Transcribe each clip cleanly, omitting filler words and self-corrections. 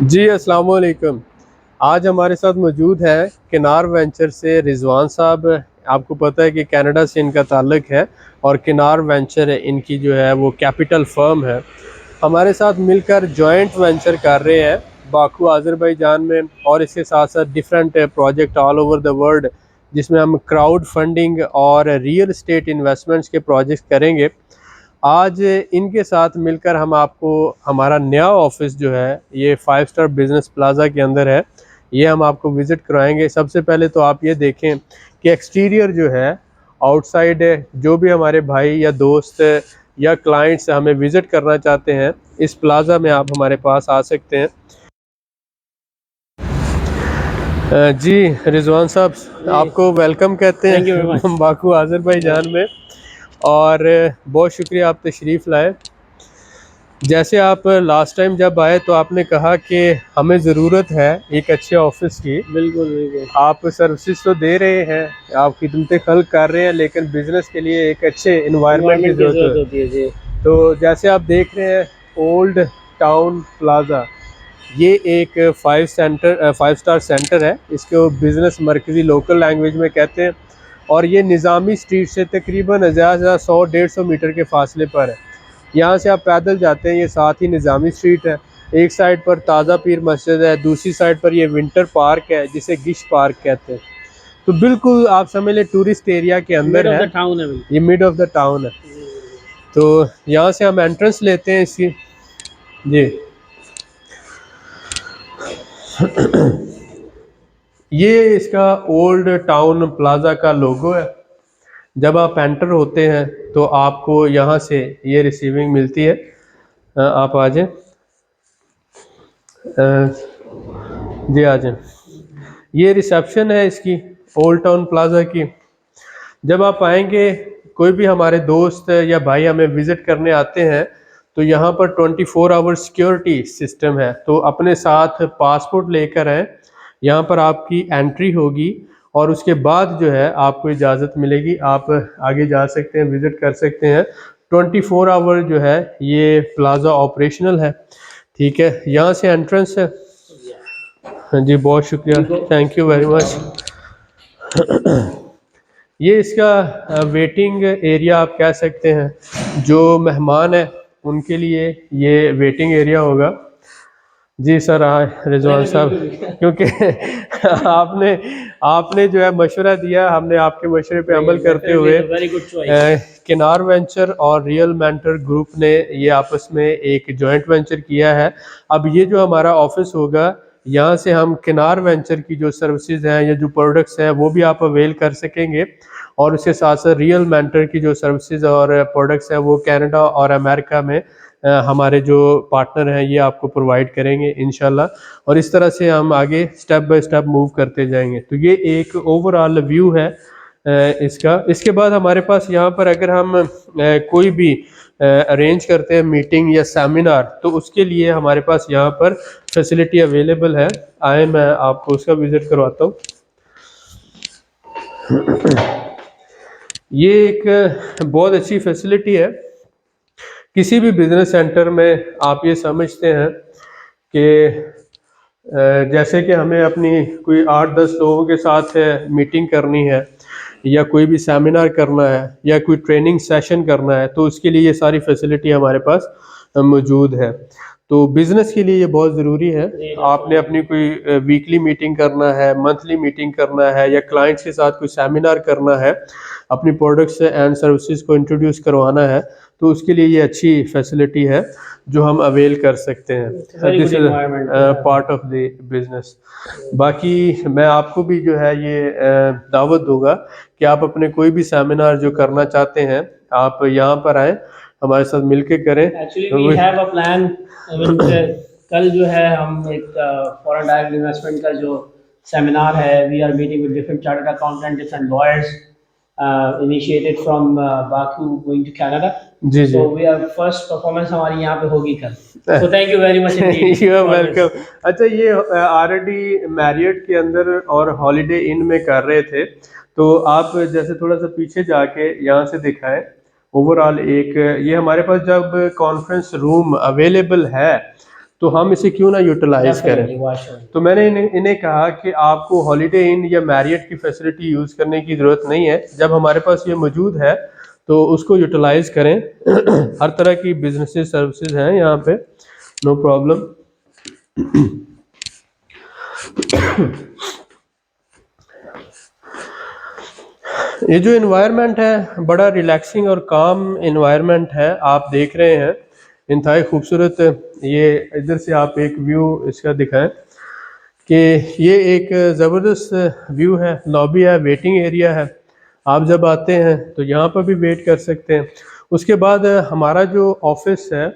जी अस्सलाम वालेकुम। आज हमारे साथ मौजूद हैं किनार वेंचर से रिजवान साहब। आपको पता है कि कनाडा से इनका ताल्लुक है और किनार वेंचर है इनकी जो है वो कैपिटल फर्म है। हमारे साथ मिलकर जॉइंट वेंचर कर रहे हैं बाकू आज़रबाईजान में, और इसके साथ साथ different project all over the world, जिसमें हम क्राउड फंडिंग और रियल एस्टेट इन्वेस्टमेंट्स के प्रोजेक्ट करेंगे। आज इनके साथ मिलकर हम आपको हमारा नया ऑफिस जो है ये 5 स्टार बिजनेस प्लाजा के अंदर है, ये हम आपको विज़िट करवाएंगे। सबसे पहले तो आप ये देखें कि एक्सटीरियर जो है, आउटसाइड है, जो भी हमारे भाई या दोस्त या क्लाइंट्स हमें विज़िट करना चाहते हैं इस प्लाजा में आप हमारे पास आ सकते हैं। जी रिजवान साहब, आपको वेलकम कहते थैंक यू वेरी मच। हैं बाकू आज़रबाईजान में, और बहुत शुक्रिया आप तशरीफ़ लाए। जैसे आप लास्ट टाइम जब आए तो आपने कहा कि हमें ज़रूरत है एक अच्छे ऑफिस की। बिल्कुल बिल्कुल। आप सर्विसेज तो दे रहे हैं, आप खिदमतें खल्क कर रहे हैं, लेकिन बिजनेस के लिए एक अच्छे इन्वायरमेंट की इन्वायरमेंट की ज़रूरत ज़रूरत है। होती है जी। तो जैसे आप देख रहे हैं ओल्ड टाउन प्लाजा, ये एक 5 स्टार सेंटर है, इसको बिज़नेस मरकज़ी लोकल लैंग्वेज में कहते हैं, और ये निज़ामी स्ट्रीट से तकरीबन ज़्यादा 100-150 मीटर के फासले पर है। यहाँ से आप पैदल जाते हैं, ये साथ ही निज़ामी स्ट्रीट है। एक साइड पर ताज़ा पीर मस्जिद है, दूसरी साइड पर ये विंटर पार्क है जिसे गिश पार्क कहते हैं। तो बिल्कुल आप समझ लें टूरिस्ट एरिया के मिड अंदर ऑफ है, द टाउन है बिल्कुल। ये मिड ऑफ द टाउन है। तो यहाँ से हम एंट्रेंस लेते हैं इसकी। जी, ये इसका ओल्ड टाउन प्लाजा का लोगो है। जब आप एंटर होते हैं तो आपको यहाँ से ये रिसीविंग मिलती है। आप आ जाएं। जी आ जाएं। ये रिसेप्शन है इसकी ओल्ड टाउन प्लाजा की। जब आप आएंगे, कोई भी हमारे दोस्त या भाई हमें विजिट करने आते हैं तो यहाँ पर 24 आवर सिक्योरिटी सिस्टम है, तो अपने साथ पासपोर्ट लेकर आएँ। यहाँ पर आपकी एंट्री होगी और उसके बाद जो है आपको इजाज़त मिलेगी, आप आगे जा सकते हैं, विज़िट कर सकते हैं। 24 आवर जो है ये प्लाज़ा ऑपरेशनल है। ठीक है, यहाँ से एंट्रेंस है। हाँ जी, बहुत शुक्रिया, थैंक यू वेरी मच। ये इसका वेटिंग एरिया आप कह सकते हैं, जो मेहमान है उनके लिए ये वेटिंग एरिया होगा। जी सर, रिजवान साहब, क्योंकि आपने आपने जो है मशवरा दिया, हमने आपके मशवरे पे अमल करते हुए वेरी गुड चॉइस। किनार वेंचर और रियल मेंटर ग्रुप ने ये आपस में एक जॉइंट वेंचर किया है। अब ये जो हमारा ऑफिस होगा, यहाँ से हम किनार वेंचर की जो सर्विसेज हैं या जो प्रोडक्ट्स हैं वो भी आप अवेल कर सकेंगे, और उसके साथ साथ रियल मेंटर की जो सर्विसेज और प्रोडक्ट्स हैं वो कनाडा और अमेरिका में हमारे जो पार्टनर हैं ये आपको प्रोवाइड करेंगे इंशाल्लाह। और इस तरह से हम आगे स्टेप बाय स्टेप मूव करते जाएंगे। तो ये एक ओवरऑल व्यू है इसका। इसके बाद हमारे पास यहाँ पर अगर हम कोई भी अरेंज करते हैं मीटिंग या सेमिनार, तो उसके लिए हमारे पास यहाँ पर फैसिलिटी अवेलेबल है। आए, मैं आपको उसका विजिट करवाता हूँ। ये एक बहुत अच्छी फैसिलिटी है। किसी भी बिजनेस सेंटर में आप ये समझते हैं कि जैसे कि हमें अपनी कोई 8-10 लोगों के साथ मीटिंग करनी है, या कोई भी सेमिनार करना है, या कोई ट्रेनिंग सेशन करना है, तो उसके लिए ये सारी फैसिलिटी हमारे पास मौजूद है। तो बिज़नेस के लिए ये बहुत ज़रूरी है। आपने अपनी कोई वीकली मीटिंग करना है, मंथली मीटिंग करना है, या क्लाइंट्स के साथ कोई सेमिनार करना है, अपनी प्रोडक्ट्स एंड सर्विसेज को इंट्रोड्यूस करवाना है, तो उसके लिए ये अच्छी फैसिलिटी है जो हम अवेल कर सकते हैं। This is part of the business. बाकी मैं आपको भी जो है ये दावत दूंगा कि आप अपने कोई भी सेमिनार जो करना चाहते हैं, आप यहाँ पर आएँ, हमारे साथ मिलके करें। Actually we have a plan. कल जो है हम एक फॉरेन डायरेक्ट इन्वेस्टमेंट का जो सेमिनार है, we are meeting with different chartered accountant, different lawyers, initiated from Baku going to Canada. जी जी, so we are first performance हमारी यहाँ पे होगी कल। So thank you very much indeed you are for this. Welcome. अच्छा, ये already Marriott के अंदर और हॉलिडे इन में कर रहे थे, तो आप जैसे थोड़ा सा पीछे जाके यहाँ से दिखाएं। ओवरऑल एक ये हमारे पास जब कॉन्फ्रेंस रूम अवेलेबल है, तो हम इसे क्यों ना यूटिलाइज करें। Definitely, why shouldn't? तो मैंने इन्हें कहा कि आपको हॉलीडे इन या मैरियट की फैसिलिटी यूज़ करने की ज़रूरत नहीं है, जब हमारे पास ये मौजूद है तो उसको यूटिलाइज करें। हर तरह की बिजनेसेस सर्विसेज हैं यहाँ पे, नो प्रॉब्लम। ये जो इन्वायरमेंट है बड़ा रिलैक्सिंग और काम इन्वायरमेंट है, आप देख रहे हैं इंतहाई खूबसूरत। ये इधर से आप एक व्यू इसका दिखाएं कि ये एक ज़बरदस्त व्यू है, लॉबी है, वेटिंग एरिया है। आप जब आते हैं तो यहाँ पर भी वेट कर सकते हैं। उसके बाद हमारा जो ऑफिस है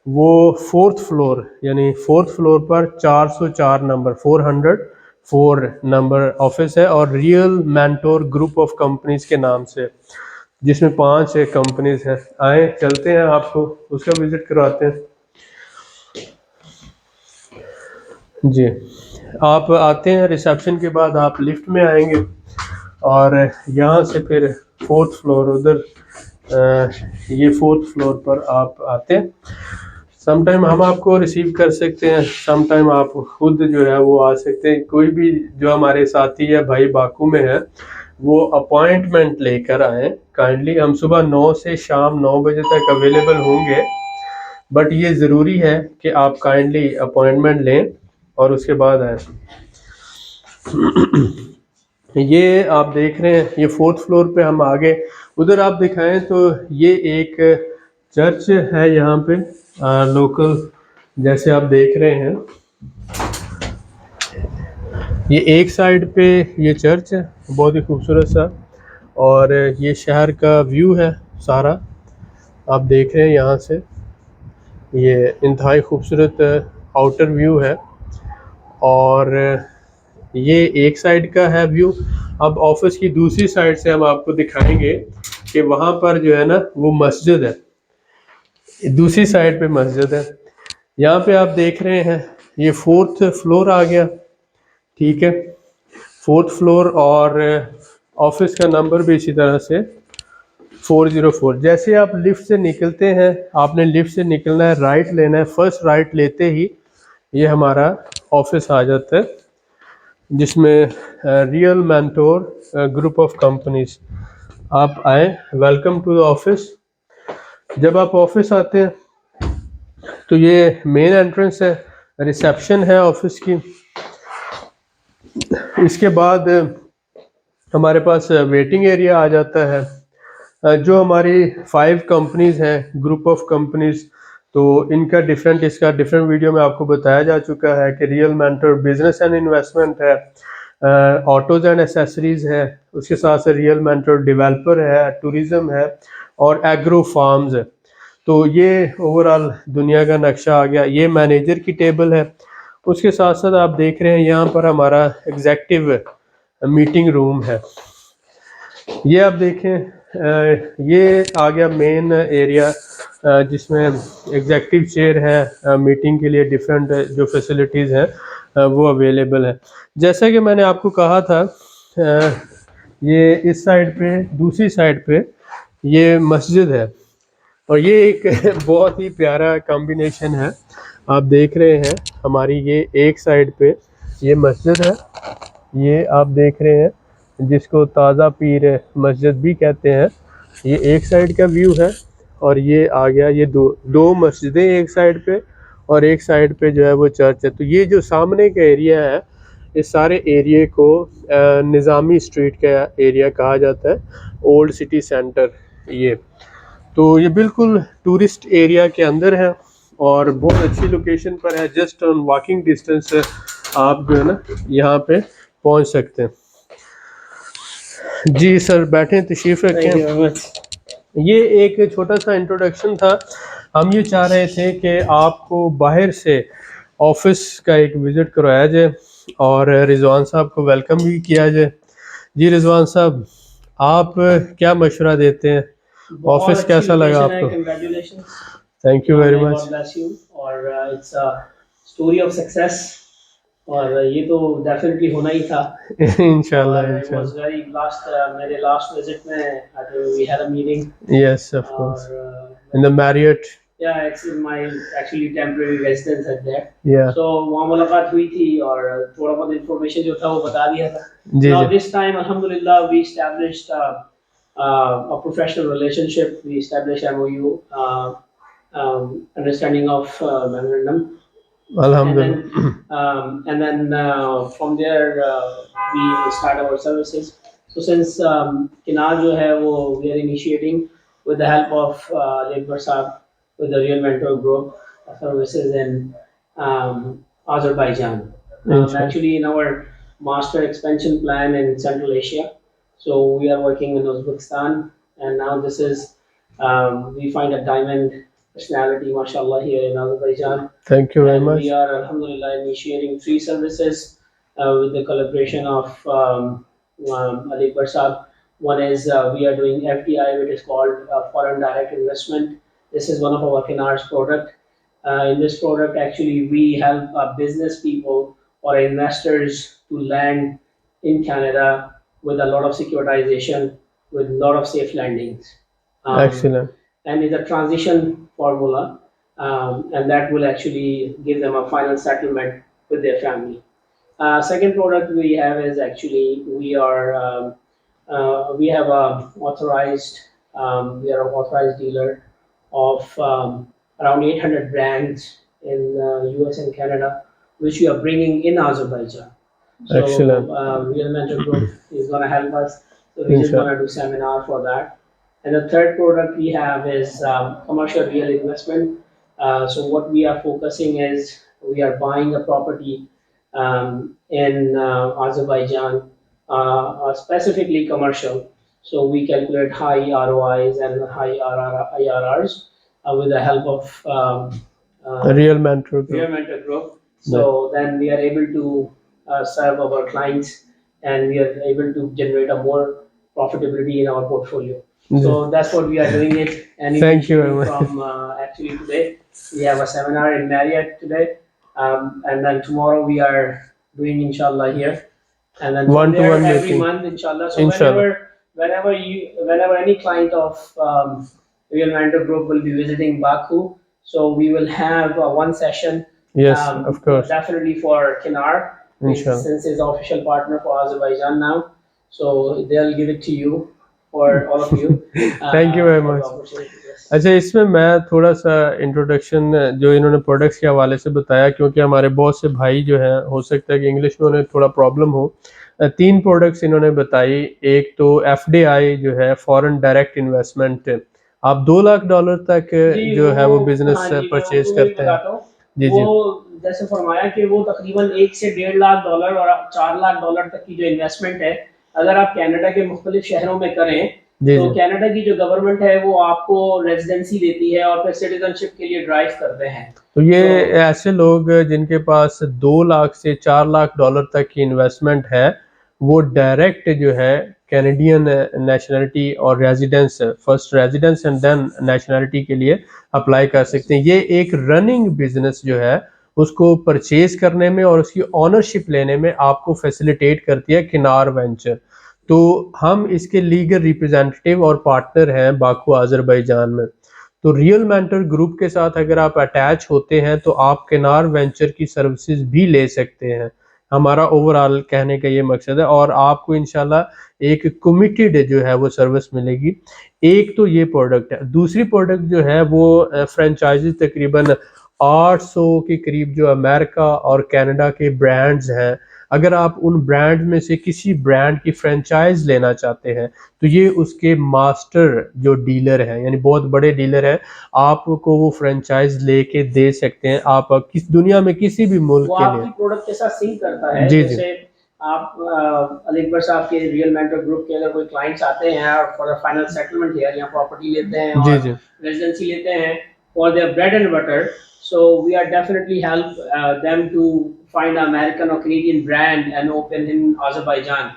वो 4th फ्लोर, यानी 4th फ्लोर पर 404 नंबर 404 नंबर ऑफिस है, और real mentor group of companies के नाम से, जिसमें 5 कंपनीज हैं। आए चलते हैं, आपको उसका विजिट करवाते हैं। जी, आप आते हैं, रिसेप्शन के बाद आप लिफ्ट में आएंगे और यहाँ से फिर 4th फ्लोर उधर, ये 4th फ्लोर पर आप आते हैं। समटाइम हम आपको रिसीव कर सकते हैं, समटाइम आप खुद जो है वो आ सकते हैं। कोई भी जो हमारे साथी या भाई बाकू में है वो अपॉइंटमेंट लेकर आए काइंडली। हम सुबह 9 से शाम 9 बजे तक अवेलेबल होंगे, बट ये ज़रूरी है कि आप काइंडली अपॉइंटमेंट लें और उसके बाद आए। ये आप देख रहे हैं, ये 4th फ्लोर पे हम आगे उधर आप दिखाएं तो ये एक चर्च है यहाँ पे लोकल, जैसे आप देख रहे हैं। ये एक साइड पे ये चर्च है, बहुत ही खूबसूरत सा, और ये शहर का व्यू है सारा, आप देख रहे हैं यहाँ से। ये इंतहाई खूबसूरत आउटर व्यू है, और ये एक साइड का है व्यू। अब ऑफिस की दूसरी साइड से हम आपको दिखाएंगे कि वहाँ पर जो है ना वो मस्जिद है, दूसरी साइड पे मस्जिद है। यहाँ पे आप देख रहे हैं ये 4th फ्लोर आ गया, ठीक है, 4th फ्लोर, और ऑफिस का नंबर भी इसी तरह से 404। जैसे आप लिफ्ट से निकलते हैं, आपने लिफ्ट से निकलना है, राइट लेना है, फर्स्ट राइट लेते ही ये हमारा ऑफिस आ जाता है, जिसमें real mentor group of companies. आप आए, वेलकम टू द ऑफिस। जब आप ऑफिस आते हैं तो ये मेन एंट्रेंस है, रिसेप्शन है ऑफिस की। इसके बाद हमारे पास वेटिंग एरिया आ जाता है। जो हमारी 5 कंपनीज हैं, ग्रुप ऑफ कंपनीज, तो इनका इसका डिफरेंट वीडियो में आपको बताया जा चुका है कि real mentor business and investment है, ऑटोज एंड एसेसरीज है, उसके साथ साथ रियल मेंटर डेवलपर है, टूरिज्म है, और एग्रो फार्म्स है। तो ये ओवरऑल दुनिया का नक्शा आ गया। ये मैनेजर की टेबल है। उसके साथ साथ आप देख रहे हैं यहाँ पर हमारा एग्जेक्टिव मीटिंग रूम है। ये आप देखें, ये आ गया मेन एरिया, जिसमें एग्जेक्टिव चेयर है, मीटिंग के लिए डिफरेंट जो फैसिलिटीज़ हैं वो अवेलेबल है। जैसा कि मैंने आपको कहा था, ये इस साइड पे, दूसरी साइड पे ये मस्जिद है, और ये एक बहुत ही प्यारा कॉम्बिनेशन है। आप देख रहे हैं हमारी ये एक साइड पे ये मस्जिद है, ये आप देख रहे हैं, जिसको ताज़ा पीर मस्जिद भी कहते हैं। ये एक साइड का व्यू है, और ये आ गया, ये दो मस्जिदें एक साइड पे, और एक साइड पे जो है वो चर्च है। तो ये जो सामने का एरिया है, इस सारे एरिया को निज़ामी स्ट्रीट का एरिया कहा जाता है, ओल्ड सिटी सेंटर। ये तो ये बिल्कुल टूरिस्ट एरिया के अंदर है और बहुत अच्छी लोकेशन पर है, जस्ट ऑन वॉकिंग डिस्टेंस आप जो है ना यहाँ पे पहुँच सकते हैं। जी सर, बैठें, तशरीफ़ रखें। ये एक छोटा सा इंट्रोडक्शन था। हम ये चाह रहे थे कि आपको बाहर से ऑफिस का एक विज़िट करवाया जाए और रिजवान साहब को वेलकम भी किया जाए। जी रिजवान साहब, आप क्या मशवरा देते हैं, ऑफिस कैसा लगा आपको? Thank you very much. और it's a story of success, और ये तो डेफिनेटली होना ही था इंशाल्लाह और it was very मेरे लास्ट विजिट में I think we had a meeting yes of course और in the Marriott Yeah, it's in my actually temporary residence at there. Yeah. So वहाँ मुलाकात हुई थी और थोड़ा बहुत information जो था वो बता दिया था. जी Now ji. this time, Alhamdulillah, we established a professional relationship. We established MOU, understanding of memorandum, and अल्हम्दुलिल्लाह. then from there we start our services. So since Kinar जो है वो we are initiating with the help of Labor Saab with the Real Mentor Group services in Azerbaijan. Inshallah. Actually, in our master expansion plan in Central Asia, so we are working in Uzbekistan, and now this is we find a diamond personality, mashallah, here in Azerbaijan. Thank you very And much. we are, alhamdulillah, initiating 3 services with the collaboration of Ali Barsab. One is we are doing FDI, which is called Foreign Direct Investment. This is one of our Kinar's product. In this product, actually, we help business people or investors to land in Canada with a lot of securitization, with a lot of safe landings. Excellent. And it's a transition formula, and that will actually give them a final settlement with their family. Second product we have is actually we have a authorized we are an authorized dealer of around 800 brands in US and Canada, which we are bringing in Azerbaijan. So Excellent. Real Mentor Group is going to help us. So we're just Inshallah. going to do seminar for that. And the third product we have is commercial real investment. So what we are focusing is we are buying a property in Azerbaijan, specifically commercial. So we calculate high ROIs and high IRRs with the help of A real mentor Real group. Mentor Group. So then we are able to serve our clients, and we are able to generate a more profitability in our portfolio. So that's what we are doing it. And Thank you very much. from actually today, we have a seminar in Marriott today, and then tomorrow we are doing inshallah here, and then from One-to-one there every meeting. month inshallah. So Inshallah. whenever any client of Real Mentor Group will be visiting Baku, so we will have one session. Yes, of course. Definitely for Kinar, Inshallah. since he's official partner for Azerbaijan now. So they'll give it to you for all of you. Thank you very for the much. opportunity. Yes. अच्छा, इसमें मैं थोड़ा सा introduction जो इन्होंने products के हवाले से बताया, क्योंकि हमारे बहुत से भाई जो हैं हो सकता है कि इंग्लिश में उन्हें थोड़ा प्रॉब्लम हो. 3 प्रोडक्ट्स इन्होंने बताई. एक तो FDI जो है फॉरेन डायरेक्ट इन्वेस्टमेंट, आप $2 लाख तक जी, जो है वो बिजनेस हाँ जी, मैं परचेज उनको वही करते हैं. बताता हूँ. जी जी. वो जैसे फरमाया कि वो तकरीबन 1 से $1.5 और $4 लाख तक की जो इन्वेस्टमेंट है, अगर आप कनाडा के मुख्तलिफ शहरों में करें, जी तो जी. कनाडा की जो गवर्नमेंट है वो आपको रेजिडेंसी देती है और फिर सिटीजनशिप के लिए ड्राइव करते हैं. तो ये ऐसे लोग जिनके पास 2 लाख से $4 लाख तक की इन्वेस्टमेंट है, वो डायरेक्ट जो है कैनेडियन नेशनलिटी और residence, first residence and then nationality के लिए अप्लाई कर सकते हैं. ये एक रनिंग बिजनेस जो है उसको परचेज करने में और उसकी ओनरशिप लेने में आपको फैसिलिटेट करती है किनार वेंचर. तो हम इसके लीगल रिप्रेजेंटेटिव और पार्टनर हैं बाकू अजरबैजान में. तो रियल मेंटर ग्रुप के साथ अगर आप अटैच होते हैं तो आप किनार वेंचर की सर्विसेज भी ले सकते हैं. हमारा ओवरऑल कहने का ये मकसद है, और आपको इंशाल्लाह एक कमिटेड जो है वो सर्विस मिलेगी. एक तो ये प्रोडक्ट है. दूसरी प्रोडक्ट जो है वो फ्रेंचाइजी तकरीबन 800 के करीब जो अमेरिका और कनाडा के ब्रांड्स हैं, अगर आप उन ब्रांड में से किसी ब्रांड की फ्रेंचाइज लेना चाहते हैं तो ये उसके मास्टर जो डीलर हैं, यानी बहुत बड़े डीलर हैं, आपको वो फ्रेंचाइज लेके दे सकते हैं. आप किस दुनिया में किसी भी मुल्क वो के आपकी लिए. प्रोडक्ट के साथ सिंक करता है. जी, जी. जैसे आप अली अकबर साहब के रियल मेंटर ग्रुप के अगर कोई क्लाइंट्स आते हैं और for a final settlement here या प्रॉपर्टी लेते हैं जी और जी. रेजिडेंसी लेते हैं for their bread and butter, so we are definitely help them to find an American or Canadian brand and open in Azerbaijan.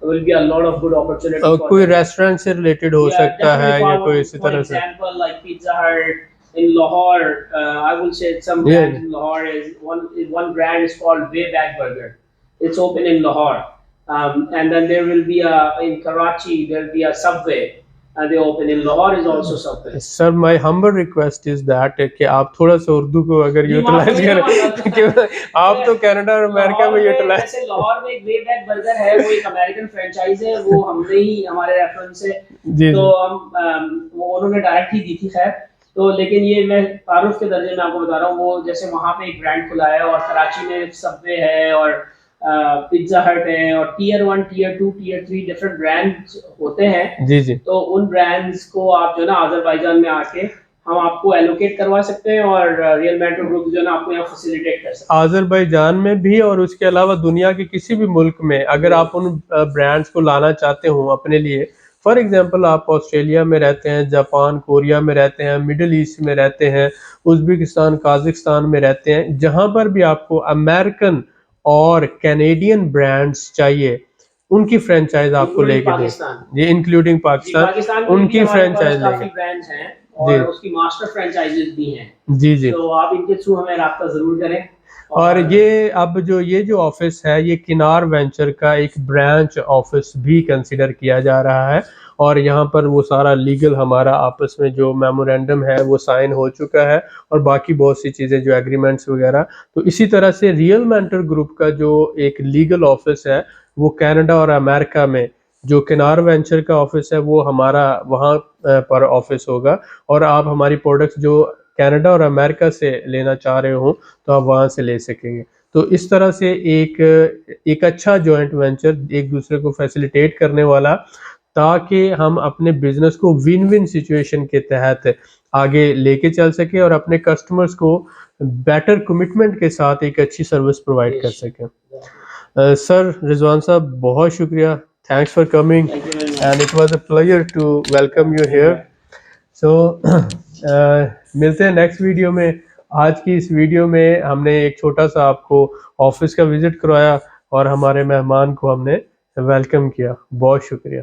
There will be a lot of good opportunity for कोई them. Restaurant से related हो Yeah, सकता है definitely या कोई इसी for तरह से. example, like Pizza Hut in Lahore, I will say some Yeah. brands in Lahore is one brand is called Wayback Burger. It's open in Lahore, and then there will be in Karachi there will be a Subway. they open in Lahore is also Subway. Sir my humble request is that कि आप थोड़ा सा उर्दू को अगर जी, utilise माफ करें क्योंकि आप तो कनाडा और अमेरिका में यूटिलाइज। जैसे लाहौर में एक वे बैक बर्गर है, वो एक अमेरिकन फ्रेंचाइज है, वो हमने ही हमारे रेफरेंस से जी तो हम वो उन्होंने डायरेक्ट ही दी थी खैर। तो लेकिन ये मैं तारुफ के दर्जे में आपको बता रहा हूँ, वो जैसे वहाँ पे एक ब्रांड खुला है और कराची में सबवे है और पिज्जा हट है और tier 1 tier 2 tier 3 different brands होते हैं। जी जी। तो उन ब्रांड्स को आप जो ना अजरबैजान में आके हम आपको एलोकेट करवा सकते हैं और रियल मेट्रो ग्रुप जो ना आपको यहाँ फैसिलिटेट कर सकते हैं अजरबैजान में भी और उसके अलावा दुनिया के किसी भी मुल्क में अगर आप उन ब्रांड्स को लाना चाहते हो अपने लिए। फॉर एग्जांपल आप ऑस्ट्रेलिया में रहते हैं, जापान कोरिया में रहते हैं, मिडिल ईस्ट में रहते हैं, उज़्बेकिस्तान काज़ाकिस्तान में रहते हैं, जहां पर भी आपको अमेरिकन और कैनेडियन ब्रांड्स चाहिए उनकी फ्रेंचाइज आपको इंक्लूडिंग लेके दे। पाकिस्तान। ये इंक्लूडिंग जी, पाकिस्तान पाकिस्तान में भी उनकी हमारे पास फ्रेंचाइज काफी लेंगे। ब्रांड्स हैं जी और उसकी मास्टर फ्रेंचाइजेस भी हैं। जी जी। तो आप इनके थ्रू हमें राब्ता जरूर करें। और ये अब ये जो ऑफिस है ये किनार वेंचर का एक ब्रांच ऑफिस भी कंसिडर किया जा रहा है और यहाँ पर वो सारा लीगल हमारा आपस में जो मेमोरेंडम है वो साइन हो चुका है और बाकी बहुत सी चीज़ें जो एग्रीमेंट्स वगैरह। तो इसी तरह से रियल मेंटर ग्रुप का जो एक लीगल ऑफिस है वो कनाडा और अमेरिका में, जो किनार वेंचर का ऑफिस है वो हमारा वहाँ पर ऑफिस होगा और आप हमारी प्रोडक्ट्स जो कनाडा और अमेरिका से लेना चाह रहे हो तो आप वहाँ से ले सकेंगे। तो इस तरह से एक अच्छा जॉइंट वेंचर एक दूसरे को फैसिलिटेट करने वाला, ताकि हम अपने बिजनेस को विन विन सिचुएशन के तहत आगे लेके चल सके और अपने कस्टमर्स को बेटर कमिटमेंट के साथ एक अच्छी सर्विस प्रोवाइड कर सकें। सर रिजवान साहब बहुत शुक्रिया, thanks for coming and it was a pleasure to welcome you here. So मिलते हैं नेक्स्ट वीडियो में। आज की इस वीडियो में हमने एक छोटा सा आपको ऑफिस का विजिट करवाया और हमारे मेहमान को हमने वेलकम किया। बहुत शुक्रिया।